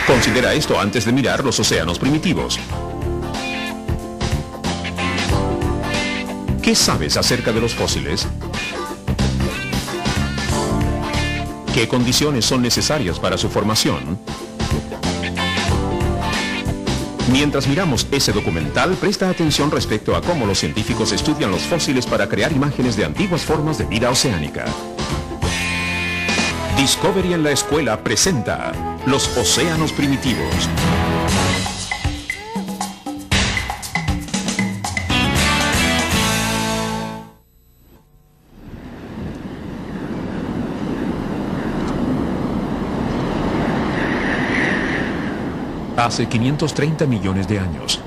Considera esto antes de mirar los océanos primitivos. ¿Qué sabes acerca de los fósiles? ¿Qué condiciones son necesarias para su formación? Mientras miramos ese documental, presta atención respecto a cómo los científicos estudian los fósiles para crear imágenes de antiguas formas de vida oceánica. Discovery en la escuela presenta los océanos primitivos. Hace 530 millones de años,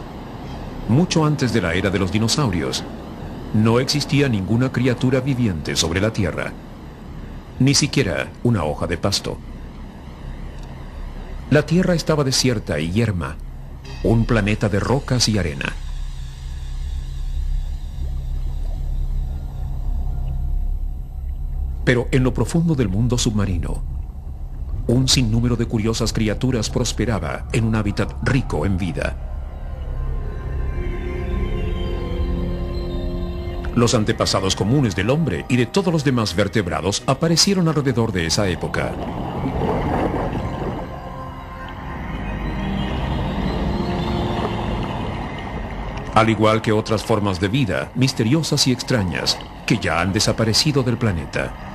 mucho antes de la era de los dinosaurios, no existía ninguna criatura viviente sobre la Tierra, ni siquiera una hoja de pasto. La Tierra estaba desierta y yerma, un planeta de rocas y arena. Pero en lo profundo del mundo submarino, un sinnúmero de curiosas criaturas prosperaba en un hábitat rico en vida. Los antepasados comunes del hombre y de todos los demás vertebrados aparecieron alrededor de esa época. Al igual que otras formas de vida misteriosas y extrañas que ya han desaparecido del planeta.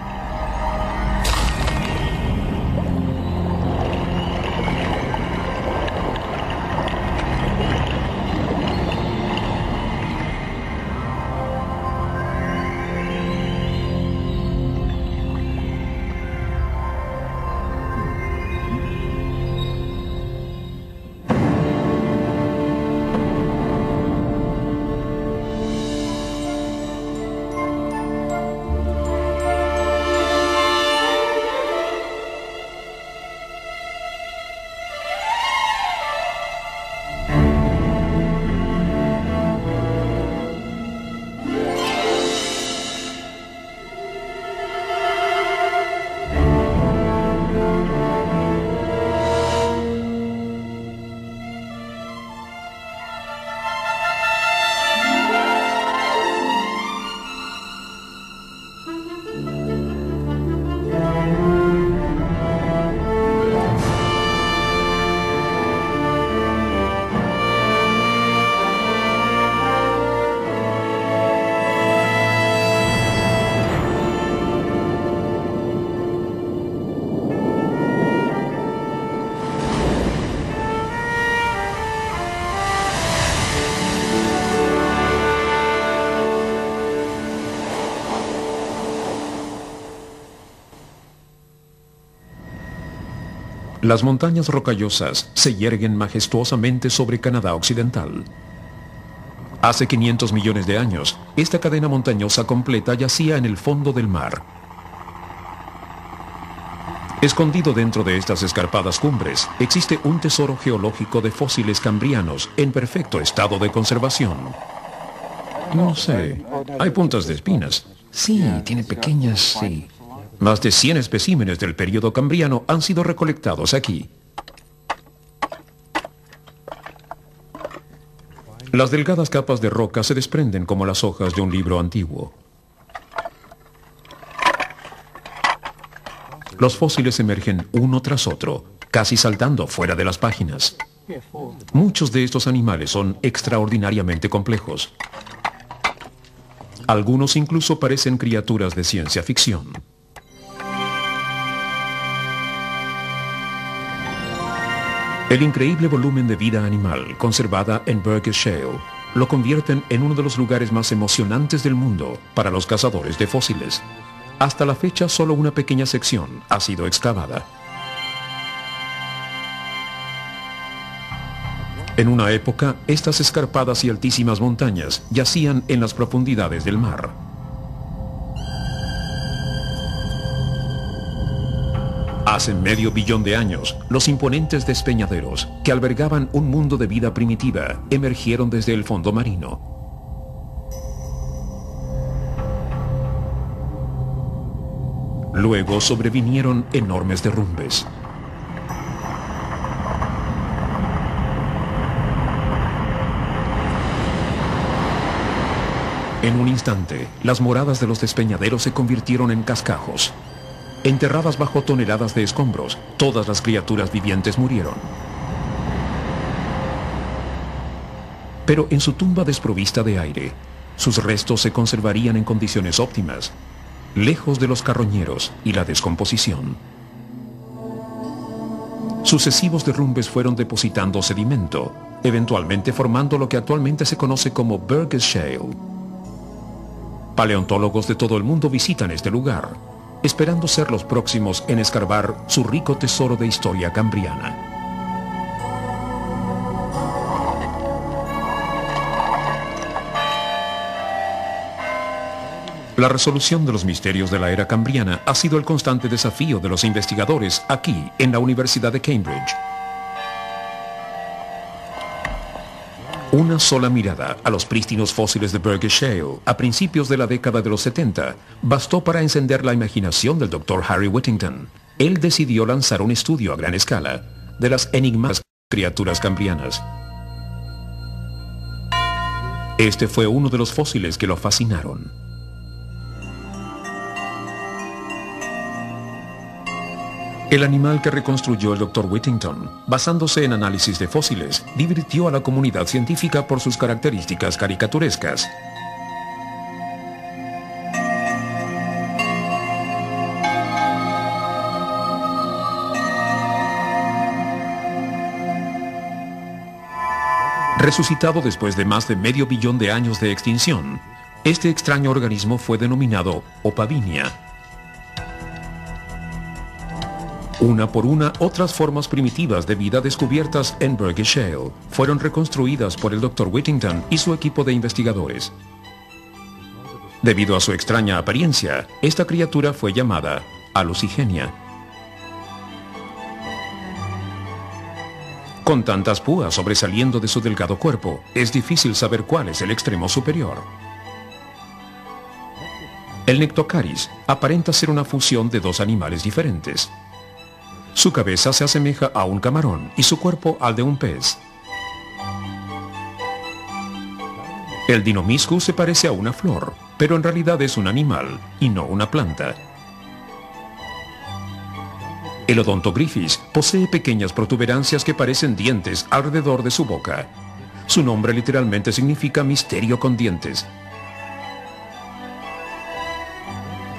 Las montañas rocallosas se yerguen majestuosamente sobre Canadá Occidental. Hace 500 millones de años, esta cadena montañosa completa yacía en el fondo del mar. Escondido dentro de estas escarpadas cumbres, existe un tesoro geológico de fósiles cambrianos en perfecto estado de conservación. No sé, hay puntas de espinas. Sí, tiene pequeñas, sí. Más de 100 especímenes del período cambriano han sido recolectados aquí. Las delgadas capas de roca se desprenden como las hojas de un libro antiguo. Los fósiles emergen uno tras otro, casi saltando fuera de las páginas. Muchos de estos animales son extraordinariamente complejos. Algunos incluso parecen criaturas de ciencia ficción. El increíble volumen de vida animal conservada en Burgess Shale lo convierten en uno de los lugares más emocionantes del mundo para los cazadores de fósiles. Hasta la fecha, solo una pequeña sección ha sido excavada. En una época, estas escarpadas y altísimas montañas yacían en las profundidades del mar. Hace medio billón de años, los imponentes despeñaderos, que albergaban un mundo de vida primitiva, emergieron desde el fondo marino. Luego sobrevinieron enormes derrumbes. En un instante, las moradas de los despeñaderos se convirtieron en cascajos. Enterradas bajo toneladas de escombros, todas las criaturas vivientes murieron. Pero en su tumba desprovista de aire, sus restos se conservarían en condiciones óptimas, lejos de los carroñeros y la descomposición. Sucesivos derrumbes fueron depositando sedimento, eventualmente formando lo que actualmente se conoce como Burgess Shale. Paleontólogos de todo el mundo visitan este lugar, esperando ser los próximos en escarbar su rico tesoro de historia cambriana. La resolución de los misterios de la era cambriana ha sido el constante desafío de los investigadores aquí, en la Universidad de Cambridge. Una sola mirada a los prístinos fósiles de Burgess Shale a principios de la década de los 70 bastó para encender la imaginación del Dr. Harry Whittington. Él decidió lanzar un estudio a gran escala de las enigmáticas criaturas cambrianas. Este fue uno de los fósiles que lo fascinaron. El animal que reconstruyó el Dr. Whittington, basándose en análisis de fósiles, divirtió a la comunidad científica por sus características caricaturescas. Resucitado después de más de medio billón de años de extinción, este extraño organismo fue denominado Opavinia. Una por una, otras formas primitivas de vida descubiertas en Burgess Shale fueron reconstruidas por el Dr. Whittington y su equipo de investigadores. Debido a su extraña apariencia, esta criatura fue llamada Alucigenia. Con tantas púas sobresaliendo de su delgado cuerpo, es difícil saber cuál es el extremo superior. El Nectocaris aparenta ser una fusión de dos animales diferentes. Su cabeza se asemeja a un camarón y su cuerpo al de un pez. El Dinomischus se parece a una flor, pero en realidad es un animal y no una planta. El Odontogryphis posee pequeñas protuberancias que parecen dientes alrededor de su boca. Su nombre literalmente significa misterio con dientes.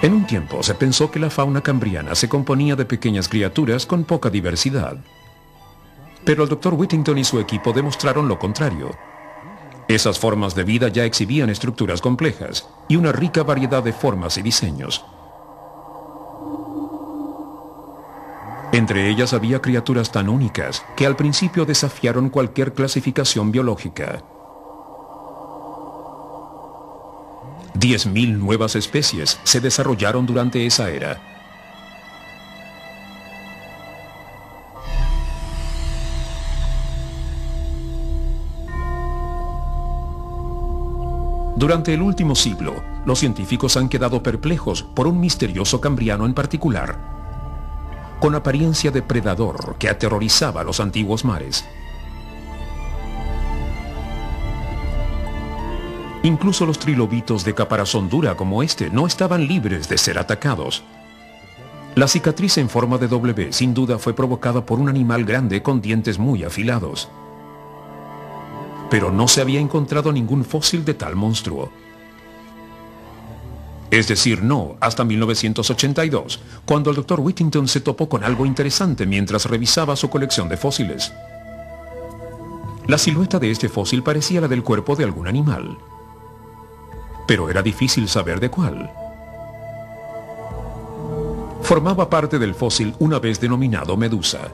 En un tiempo se pensó que la fauna cambriana se componía de pequeñas criaturas con poca diversidad. Pero el Dr. Whittington y su equipo demostraron lo contrario. Esas formas de vida ya exhibían estructuras complejas y una rica variedad de formas y diseños. Entre ellas había criaturas tan únicas que al principio desafiaron cualquier clasificación biológica. 10.000 nuevas especies se desarrollaron durante esa era. Durante el último siglo, los científicos han quedado perplejos por un misterioso cambriano en particular, con apariencia de predador que aterrorizaba los antiguos mares. Incluso los trilobitos de caparazón dura como este no estaban libres de ser atacados. La cicatriz en forma de W sin duda fue provocada por un animal grande con dientes muy afilados. Pero no se había encontrado ningún fósil de tal monstruo. Es decir, no hasta 1982, cuando el Dr. Whittington se topó con algo interesante mientras revisaba su colección de fósiles. La silueta de este fósil parecía la del cuerpo de algún animal, pero era difícil saber de cuál. Formaba parte del fósil una vez denominado Medusa.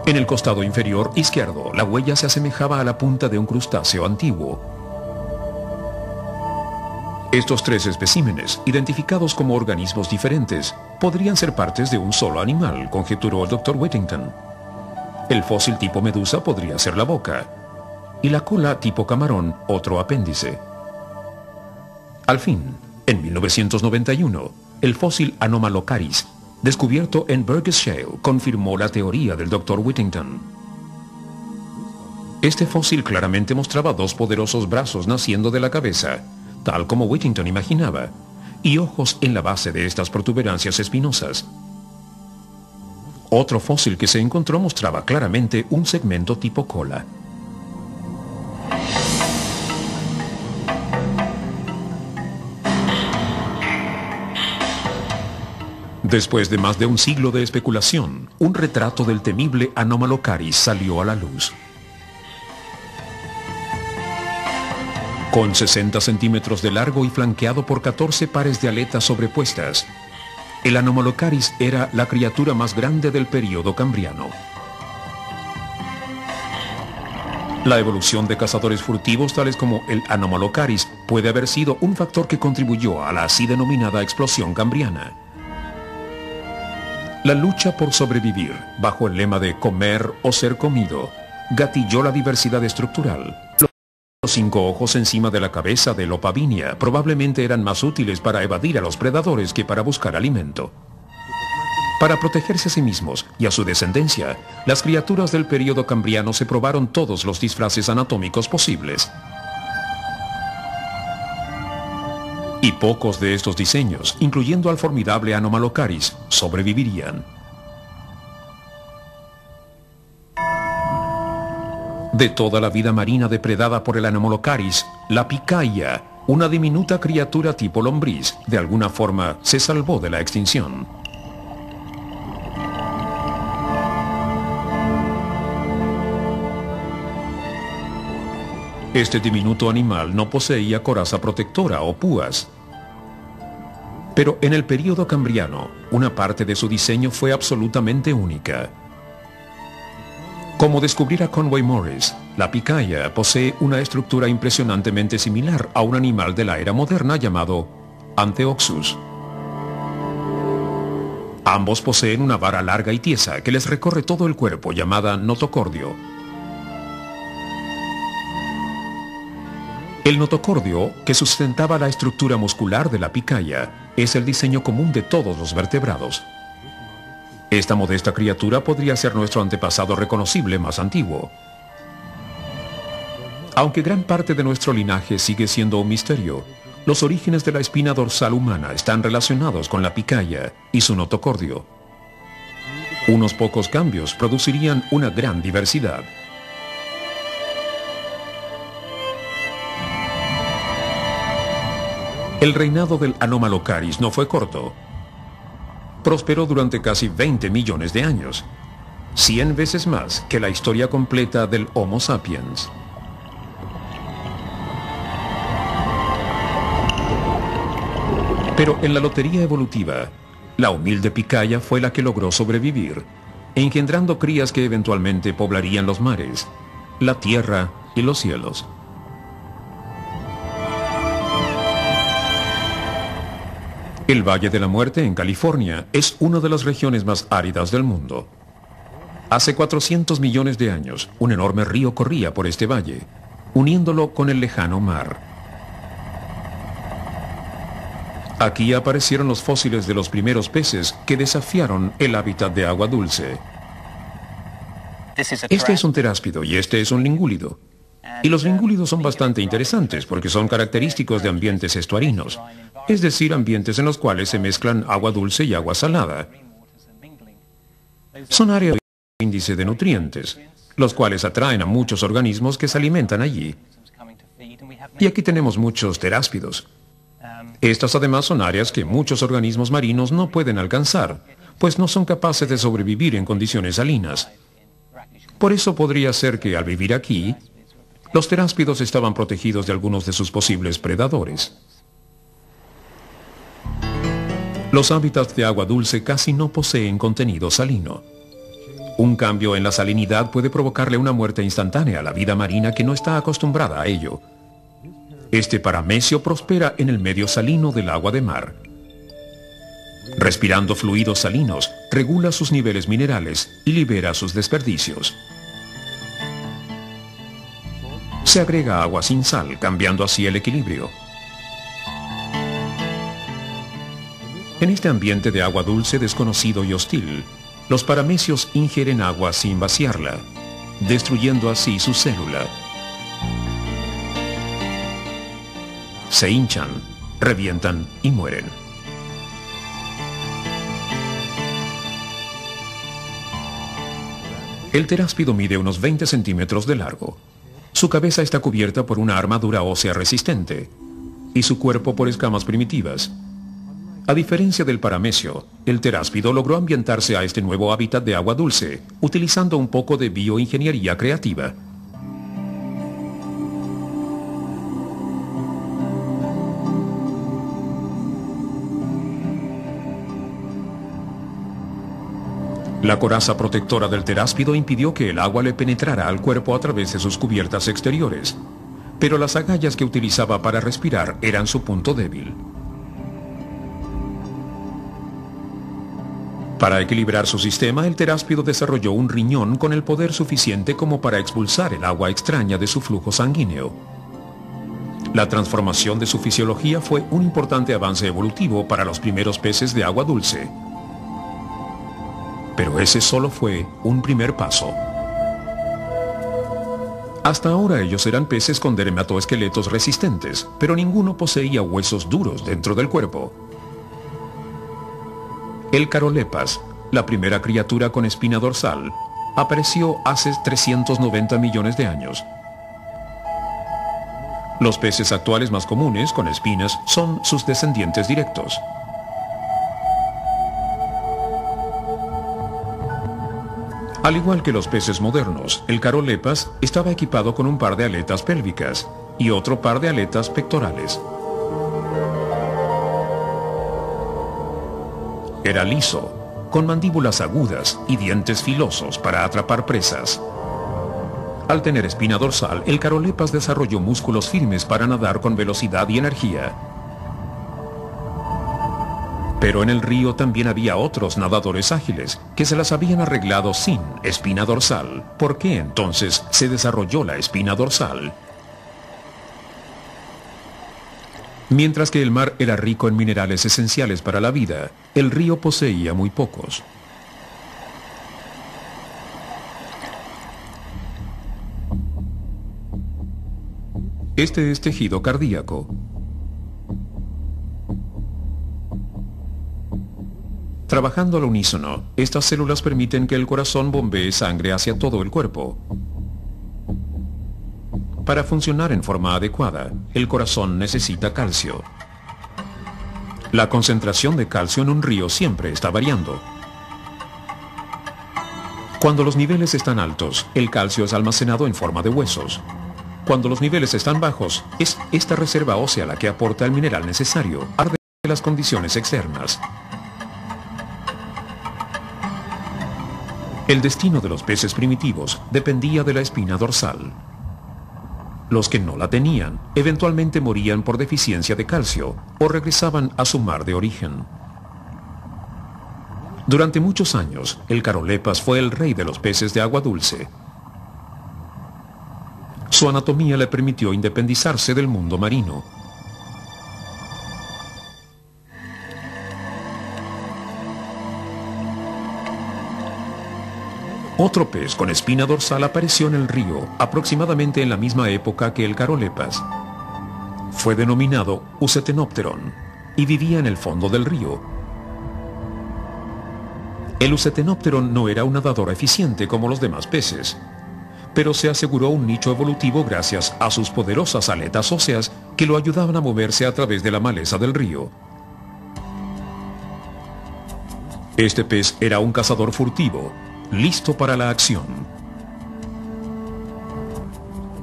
En el costado inferior izquierdo, la huella se asemejaba a la punta de un crustáceo antiguo. Estos tres especímenes, identificados como organismos diferentes, podrían ser partes de un solo animal, conjeturó el Dr. Whittington. El fósil tipo Medusa podría ser la boca, y la cola tipo camarón otro apéndice. Al fin, en 1991, el fósil Anomalocaris, descubierto en Burgess Shale, confirmó la teoría del Dr. Whittington. Este fósil claramente mostraba dos poderosos brazos naciendo de la cabeza, tal como Whittington imaginaba, y ojos en la base de estas protuberancias espinosas. Otro fósil que se encontró mostraba claramente un segmento tipo cola. Después de más de un siglo de especulación, un retrato del temible Anomalocaris salió a la luz. Con 60 centímetros de largo y flanqueado por 14 pares de aletas sobrepuestas, el Anomalocaris era la criatura más grande del período cambriano. La evolución de cazadores furtivos tales como el Anomalocaris puede haber sido un factor que contribuyó a la así denominada explosión cambriana. La lucha por sobrevivir, bajo el lema de comer o ser comido, gatilló la diversidad estructural. Los 5 ojos encima de la cabeza del Opavinia probablemente eran más útiles para evadir a los predadores que para buscar alimento. Para protegerse a sí mismos y a su descendencia, las criaturas del período cambriano se probaron todos los disfraces anatómicos posibles. Y pocos de estos diseños, incluyendo al formidable Anomalocaris, sobrevivirían. De toda la vida marina depredada por el Anomalocaris, la picaya, una diminuta criatura tipo lombriz, de alguna forma se salvó de la extinción. Este diminuto animal no poseía coraza protectora o púas. Pero en el período cambriano, una parte de su diseño fue absolutamente única. Como descubriera Conway Morris, la picaya posee una estructura impresionantemente similar a un animal de la era moderna llamado Anteoxus. Ambos poseen una vara larga y tiesa que les recorre todo el cuerpo llamada notocordio. El notocordio, que sustentaba la estructura muscular de la picaya, es el diseño común de todos los vertebrados. Esta modesta criatura podría ser nuestro antepasado reconocible más antiguo. Aunque gran parte de nuestro linaje sigue siendo un misterio, los orígenes de la espina dorsal humana están relacionados con la picaya y su notocordio. Unos pocos cambios producirían una gran diversidad. El reinado del Anomalocaris no fue corto. Prosperó durante casi 20 millones de años, 100 veces más que la historia completa del Homo sapiens. Pero en la lotería evolutiva, la humilde picaya fue la que logró sobrevivir, engendrando crías que eventualmente poblarían los mares, la tierra y los cielos. El Valle de la Muerte en California es una de las regiones más áridas del mundo. Hace 400 millones de años, un enorme río corría por este valle, uniéndolo con el lejano mar. Aquí aparecieron los fósiles de los primeros peces que desafiaron el hábitat de agua dulce. Este es un teráspido y este es un lingúlido. Y los lingúlidos son bastante interesantes porque son característicos de ambientes estuarinos, es decir, ambientes en los cuales se mezclan agua dulce y agua salada. Son áreas de índice de nutrientes, los cuales atraen a muchos organismos que se alimentan allí. Y aquí tenemos muchos teráspidos. Estas además son áreas que muchos organismos marinos no pueden alcanzar, pues no son capaces de sobrevivir en condiciones salinas. Por eso podría ser que al vivir aquí, los teráspidos estaban protegidos de algunos de sus posibles predadores. Los hábitats de agua dulce casi no poseen contenido salino. Un cambio en la salinidad puede provocarle una muerte instantánea a la vida marina que no está acostumbrada a ello. Este paramecio prospera en el medio salino del agua de mar. Respirando fluidos salinos, regula sus niveles minerales y libera sus desperdicios. Se agrega agua sin sal, cambiando así el equilibrio. En este ambiente de agua dulce desconocido y hostil, los paramecios ingieren agua sin vaciarla, destruyendo así su célula. Se hinchan, revientan y mueren. El teráspido mide unos 20 centímetros de largo. Su cabeza está cubierta por una armadura ósea resistente y su cuerpo por escamas primitivas. A diferencia del paramesio, el teráspido logró ambientarse a este nuevo hábitat de agua dulce, utilizando un poco de bioingeniería creativa. La coraza protectora del teráspido impidió que el agua le penetrara al cuerpo a través de sus cubiertas exteriores, pero las agallas que utilizaba para respirar eran su punto débil. Para equilibrar su sistema, el teráspido desarrolló un riñón con el poder suficiente como para expulsar el agua extraña de su flujo sanguíneo. La transformación de su fisiología fue un importante avance evolutivo para los primeros peces de agua dulce. Pero ese solo fue un primer paso. Hasta ahora ellos eran peces con dermatoesqueletos resistentes, pero ninguno poseía huesos duros dentro del cuerpo. El Carolepas, la primera criatura con espina dorsal, apareció hace 390 millones de años. Los peces actuales más comunes con espinas son sus descendientes directos. Al igual que los peces modernos, el Carolepas estaba equipado con un par de aletas pélvicas y otro par de aletas pectorales. Era liso, con mandíbulas agudas y dientes filosos para atrapar presas. Al tener espina dorsal, el Carolepas desarrolló músculos firmes para nadar con velocidad y energía. Pero en el río también había otros nadadores ágiles que se las habían arreglado sin espina dorsal. ¿Por qué entonces se desarrolló la espina dorsal? Mientras que el mar era rico en minerales esenciales para la vida, el río poseía muy pocos. Este es tejido cardíaco. Trabajando al unísono, estas células permiten que el corazón bombee sangre hacia todo el cuerpo. Para funcionar en forma adecuada, el corazón necesita calcio. La concentración de calcio en un río siempre está variando. Cuando los niveles están altos, el calcio es almacenado en forma de huesos. Cuando los niveles están bajos, es esta reserva ósea la que aporta el mineral necesario a las condiciones externas. El destino de los peces primitivos dependía de la espina dorsal. Los que no la tenían, eventualmente morían por deficiencia de calcio o regresaban a su mar de origen. Durante muchos años, el Carolepas fue el rey de los peces de agua dulce. Su anatomía le permitió independizarse del mundo marino. Otro pez con espina dorsal apareció en el río aproximadamente en la misma época que el Carolepas. Fue denominado Usetenopteron y vivía en el fondo del río. El Usetenopteron no era un nadador eficiente como los demás peces, pero se aseguró un nicho evolutivo gracias a sus poderosas aletas óseas que lo ayudaban a moverse a través de la maleza del río. Este pez era un cazador furtivo, listo para la acción.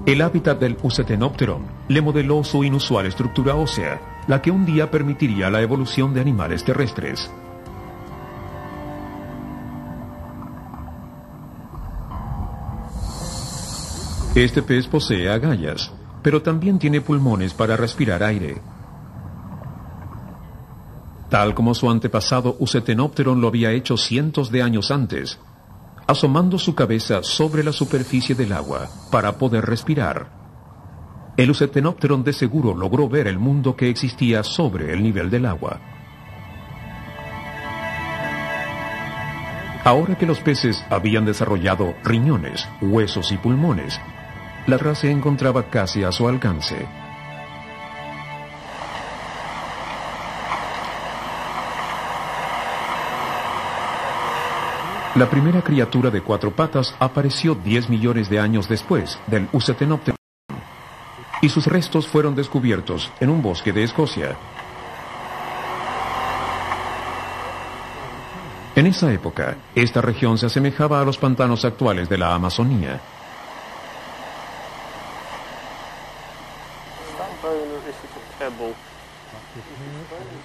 El hábitat del Usetenopteron le modeló su inusual estructura ósea, la que un día permitiría la evolución de animales terrestres. Este pez posee agallas, pero también tiene pulmones para respirar aire. Tal como su antepasado Usetenopteron lo había hecho cientos de años antes, asomando su cabeza sobre la superficie del agua para poder respirar. El Usetenopteron de seguro logró ver el mundo que existía sobre el nivel del agua. Ahora que los peces habían desarrollado riñones, huesos y pulmones, la Tierra se encontraba casi a su alcance. La primera criatura de 4 patas apareció 10 millones de años después del Usetenopteron, y sus restos fueron descubiertos en un bosque de Escocia. En esa época, esta región se asemejaba a los pantanos actuales de la Amazonía.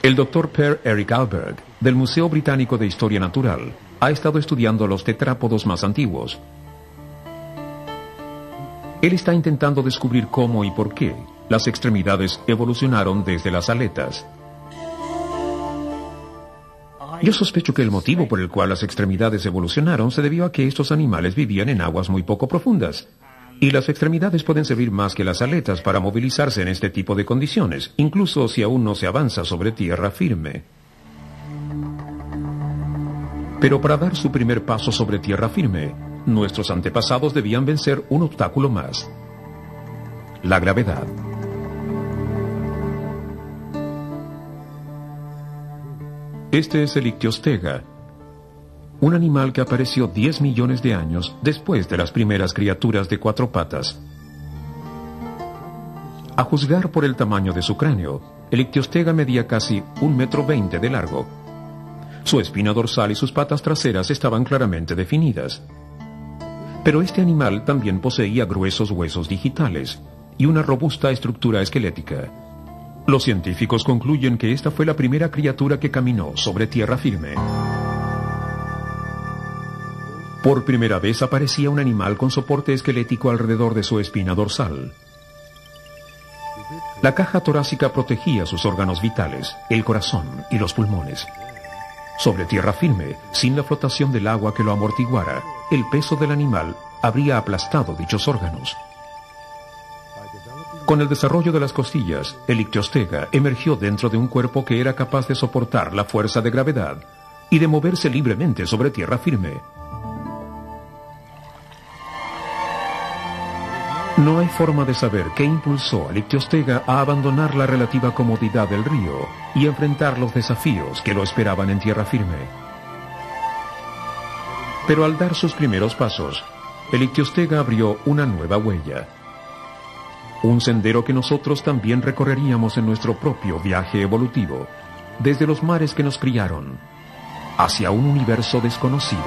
El doctor Per Erik Alberg, del Museo Británico de Historia Natural, ha estado estudiando los tetrápodos más antiguos. Él está intentando descubrir cómo y por qué las extremidades evolucionaron desde las aletas. Yo sospecho que el motivo por el cual las extremidades evolucionaron se debió a que estos animales vivían en aguas muy poco profundas. Y las extremidades pueden servir más que las aletas para movilizarse en este tipo de condiciones, incluso si aún no se avanza sobre tierra firme. Pero para dar su primer paso sobre tierra firme, nuestros antepasados debían vencer un obstáculo más: la gravedad. Este es el Ictiostega, un animal que apareció 10 millones de años después de las primeras criaturas de 4 patas. A juzgar por el tamaño de su cráneo, el Ictiostega medía casi 1,20 m de largo. Su espina dorsal y sus patas traseras estaban claramente definidas. Pero este animal también poseía gruesos huesos digitales y una robusta estructura esquelética. Los científicos concluyen que esta fue la primera criatura que caminó sobre tierra firme. Por primera vez aparecía un animal con soporte esquelético alrededor de su espina dorsal. La caja torácica protegía sus órganos vitales, el corazón y los pulmones. Sobre tierra firme, sin la flotación del agua que lo amortiguara, el peso del animal habría aplastado dichos órganos. Con el desarrollo de las costillas, el Ictiostega emergió dentro de un cuerpo que era capaz de soportar la fuerza de gravedad y de moverse libremente sobre tierra firme. No hay forma de saber qué impulsó al Ictiostega a abandonar la relativa comodidad del río y enfrentar los desafíos que lo esperaban en tierra firme. Pero al dar sus primeros pasos, el Ictiostega abrió una nueva huella. Un sendero que nosotros también recorreríamos en nuestro propio viaje evolutivo, desde los mares que nos criaron, hacia un universo desconocido.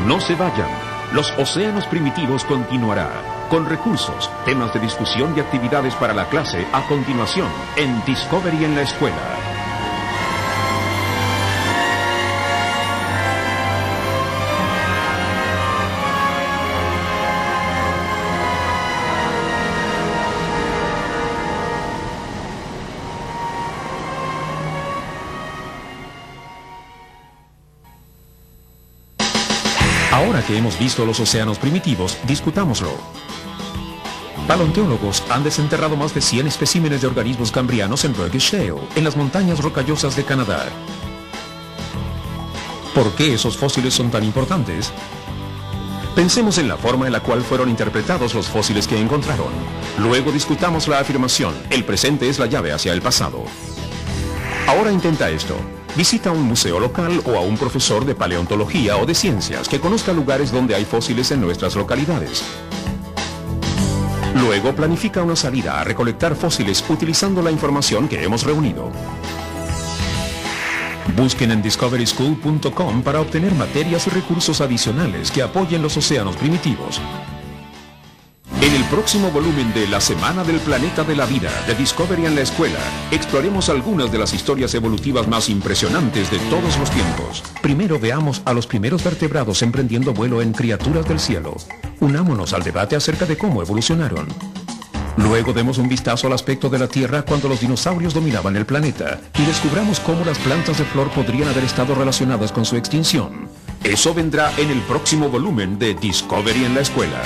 No se vayan. Los océanos primitivos continuará, con recursos, temas de discusión y actividades para la clase a continuación en Discovery en la Escuela. Ahora que hemos visto los océanos primitivos, discutámoslo. Paleontólogos han desenterrado más de 100 especímenes de organismos cambrianos en Burgess Shale, en las montañas rocallosas de Canadá. ¿Por qué esos fósiles son tan importantes? Pensemos en la forma en la cual fueron interpretados los fósiles que encontraron. Luego discutamos la afirmación: el presente es la llave hacia el pasado. Ahora intenta esto. Visita un museo local o a un profesor de paleontología o de ciencias que conozca lugares donde hay fósiles en nuestras localidades. Luego planifica una salida a recolectar fósiles utilizando la información que hemos reunido. Busquen en discoveryschool.com para obtener materias y recursos adicionales que apoyen los océanos primitivos. En el próximo volumen de La Semana del Planeta de la Vida de Discovery en la Escuela, exploremos algunas de las historias evolutivas más impresionantes de todos los tiempos. Primero veamos a los primeros vertebrados emprendiendo vuelo en criaturas del cielo. Unámonos al debate acerca de cómo evolucionaron. Luego demos un vistazo al aspecto de la Tierra cuando los dinosaurios dominaban el planeta y descubramos cómo las plantas de flor podrían haber estado relacionadas con su extinción. Eso vendrá en el próximo volumen de Discovery en la Escuela.